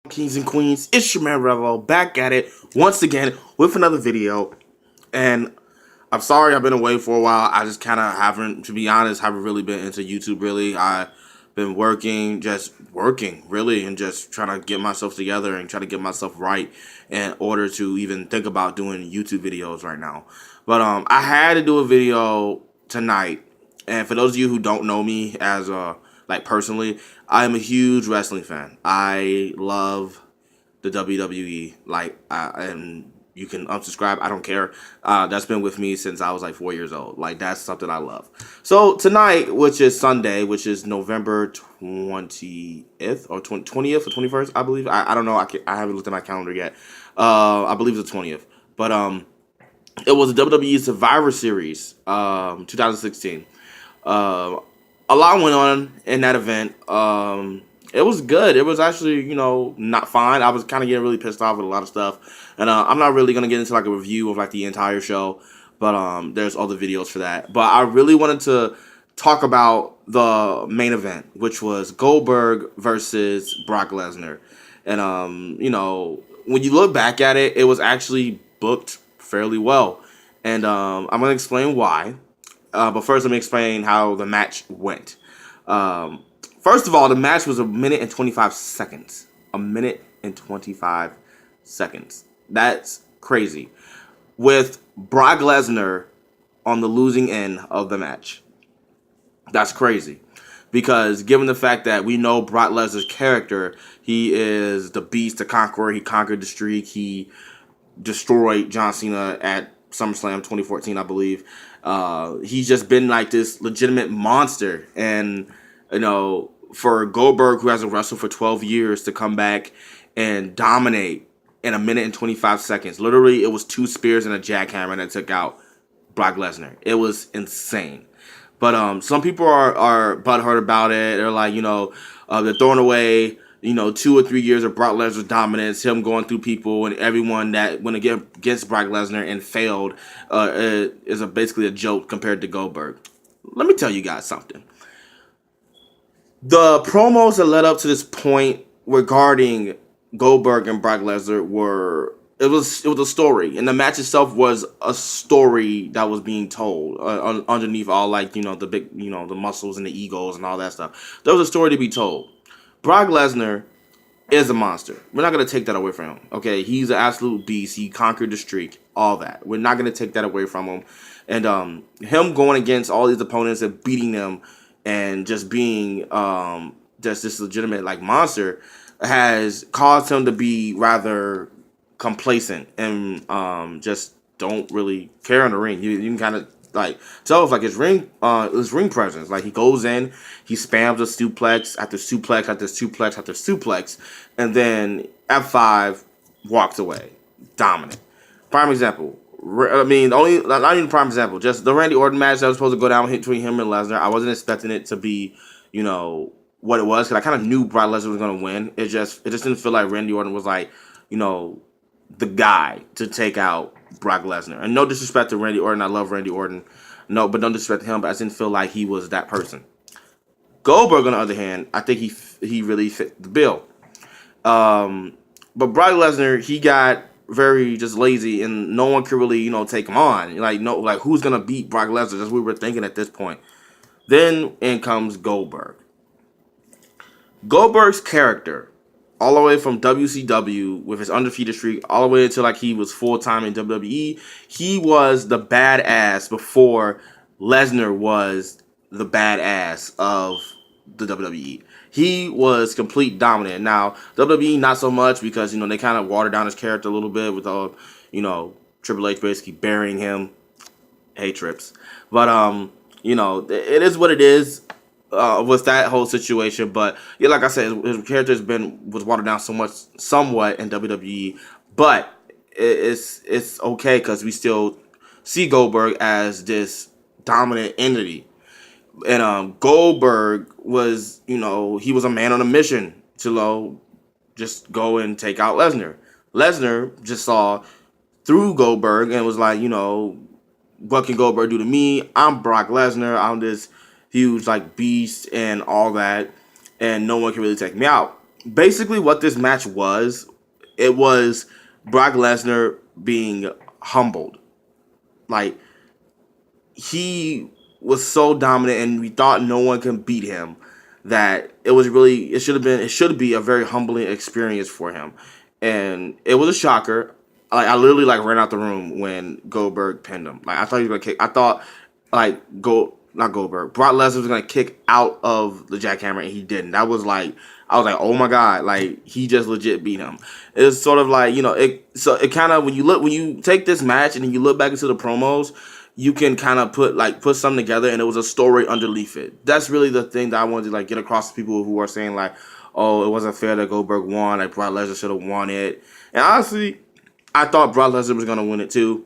Kings and Queens, it's your man Revo back at it once again with another video. And I'm sorry I've been away for a while. I just kind of haven't, to be honest, haven't really been into YouTube really. I've been working, just working really, and just trying to get myself together and try to get myself right in order to even think about doing YouTube videos right now. But I had to do a video tonight. And for those of you who don't know me as like personally, I am a huge wrestling fan. I love the WWE. And you can unsubscribe. I don't care. That's been with me since I was like 4 years old. Like, that's something I love. So tonight, which is Sunday, which is November 20th or 20th or 21st, I believe. I don't know. I haven't looked at my calendar yet. I believe it's the 20th. But it was the WWE Survivor Series, 2016. A lot went on in that event. It was good. It was actually, not fine. I was kind of getting really pissed off with a lot of stuff. And I'm not really going to get into like a review of like the entire show, but there's other videos for that. But I really wanted to talk about the main event, which was Goldberg versus Brock Lesnar. And when you look back at it, it was actually booked fairly well. And I'm going to explain why. But first, let me explain how the match went. First of all, the match was 1 minute and 25 seconds. 1 minute and 25 seconds. That's crazy. With Brock Lesnar on the losing end of the match. That's crazy. Because given the fact that we know Brock Lesnar's character, he is the beast, the conqueror. He conquered the streak. He destroyed John Cena at SummerSlam 2014, I believe. He's just been like this legitimate monster. And, for Goldberg, who hasn't wrestled for 12 years, to come back and dominate in 1 minute and 25 seconds. Literally, it was 2 spears and a jackhammer that took out Brock Lesnar. It was insane. But some people are butthurt about it. They're like, they're throwing away 2 or 3 years of Brock Lesnar's dominance, him going through people and everyone that went against Brock Lesnar and failed is basically a joke compared to Goldberg. Let me tell you guys something. The promos that led up to this point regarding Goldberg and Brock Lesnar it was a story, and the match itself was a story that was being told underneath all the big the muscles and the egos and all that stuff. There was a story to be told. Brock Lesnar is a monster. We're not going to take that away from him. Okay, he's an absolute beast. He conquered the streak, all that. We're not going to take that away from him. And him going against all these opponents and beating them and just being just this legitimate like monster has caused him to be rather complacent and just don't really care in the ring. You can kind of like tell it's like his ring presence. Like, he goes in, he spams a suplex after suplex after suplex after suplex, and then F5 walks away dominant. Prime example. I mean, only not even prime example. Just the Randy Orton match that was supposed to go down between him and Lesnar. I wasn't expecting it to be, what it was, because I kind of knew Brock Lesnar was going to win. It just didn't feel like Randy Orton was like, the guy to take out Brock Lesnar. And no disrespect to Randy Orton. I love Randy Orton. No, but don't disrespect him. But I didn't feel like he was that person. Goldberg, on the other hand, I think he really fit the bill. But Brock Lesnar, he got very just lazy, and no one could really, take him on. Like who's gonna beat Brock Lesnar? That's what we were thinking at this point. Then in comes Goldberg. Goldberg's character, all the way from WCW with his undefeated streak, all the way until like he was full time in WWE, he was the badass before Lesnar was the badass of the WWE. He was complete dominant. Now WWE not so much, because they kind of watered down his character a little bit with all Triple H basically burying him. Hey, Trips, but it is what it is. With that whole situation, but yeah, like I said, his character was watered down somewhat in WWE, but it's okay because we still see Goldberg as this dominant entity, and Goldberg was, he was a man on a mission to just go and take out Lesnar. Lesnar just saw through Goldberg and was like, what can Goldberg do to me? I'm Brock Lesnar. I'm this huge like beast and all that, and no one can really take me out. basically what this match was, it was Brock Lesnar being humbled. Like, he was so dominant and we thought no one can beat him that it should be a very humbling experience for him. And it was a shocker. Like, I literally like ran out the room when Goldberg pinned him. Like, I thought he was gonna kick. I thought like not Goldberg. Brock Lesnar was gonna kick out of the jackhammer and he didn't. That was like, I was like, oh my god, like he just legit beat him. It's sort of like, it kind of, when you take this match and then you look back into the promos, you can kind of put something together, and it was a story underneath it. That's really the thing that I wanted to like get across to people who are saying like, oh, it wasn't fair that Goldberg won, like Brock Lesnar should have won it. And honestly, I thought Brock Lesnar was gonna win it too,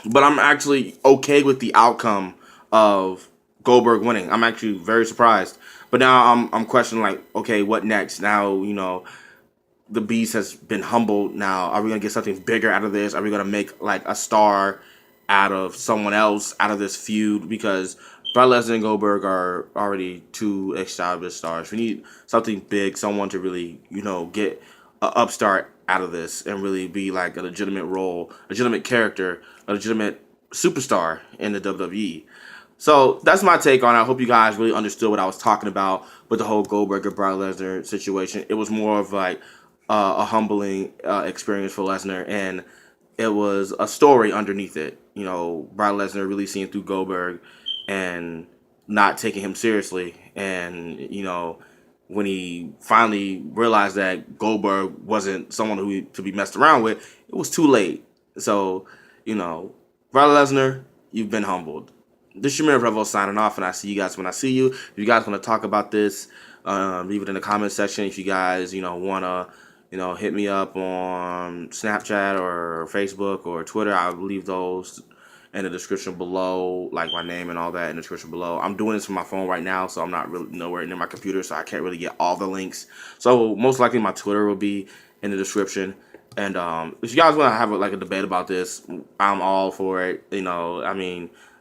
but I'm actually okay with the outcome of Goldberg winning. I'm actually very surprised. But now I'm questioning like, okay, what next? Now, the beast has been humbled. Now, are we gonna get something bigger out of this? Are we gonna make like a star out of someone else out of this feud? Because Brock Lesnar and Goldberg are already two established stars. We need something big, someone to really, get an upstart out of this and really be like a legitimate role, legitimate character, a legitimate superstar in the WWE. So that's my take on it. I hope you guys really understood what I was talking about with the whole Goldberg and Brock Lesnar situation. It was more of like a humbling experience for Lesnar, and it was a story underneath it. Brock Lesnar really seeing through Goldberg and not taking him seriously. And, when he finally realized that Goldberg wasn't someone to be messed around with, it was too late. So, Brock Lesnar, you've been humbled. This is your man Revo signing off, and I see you guys when I see you. If you guys want to talk about this, leave it in the comment section. If you guys, want to, hit me up on Snapchat or Facebook or Twitter, I'll leave those in the description below, like my name and all that in the description below. I'm doing this from my phone right now, so I'm not really nowhere near my computer, so I can't really get all the links. So most likely my Twitter will be in the description. And if you guys want to have a debate about this, I'm all for it.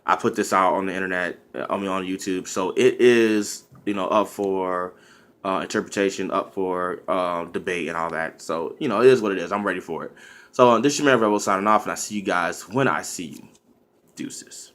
I put this out on the internet, on YouTube, so it is, up for interpretation, up for debate and all that. So, it is what it is. I'm ready for it. So this is your man Rebel signing off, and I see you guys when I see you. Deuces.